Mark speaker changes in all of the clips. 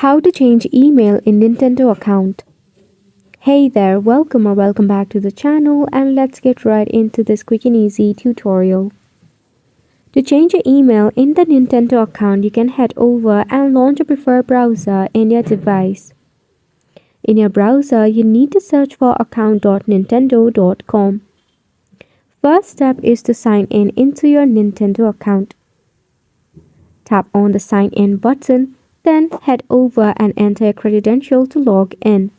Speaker 1: How to change email in Nintendo account. Hey there, welcome back to the channel, and let's get right into this quick and easy tutorial. To change your email in the Nintendo account, you can head over and launch your preferred browser in your device. In your browser, you need to search for account.nintendo.com. First step is to sign in into your Nintendo account. Tap on the sign in button, then head over and enter your credential to log in.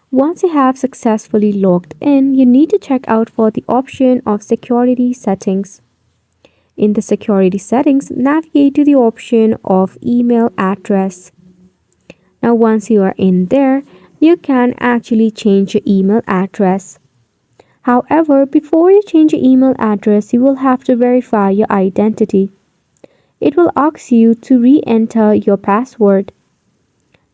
Speaker 1: Once you have successfully logged in, you need to check out for the option of security settings. In the security settings, navigate to the option of email address. Now once you are in there, you can actually change your email address. However, before you change your email address, you will have to verify your identity. It will ask you to re-enter your password.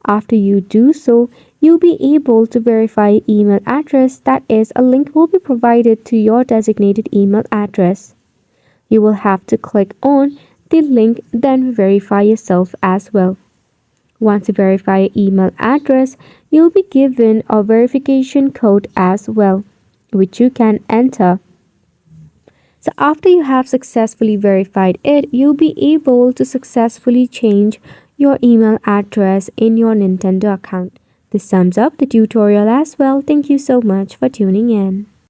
Speaker 1: After you do so, you'll be able to verify your email address. That is, a link will be provided to your designated email address. You will have to click on the link, then verify yourself as well. Once you verify your email address, you'll be given a verification code as well, which you can enter. So after you have successfully verified it, you'll be able to successfully change your email address in your Nintendo account. This sums up the tutorial as well. Thank you so much for tuning in.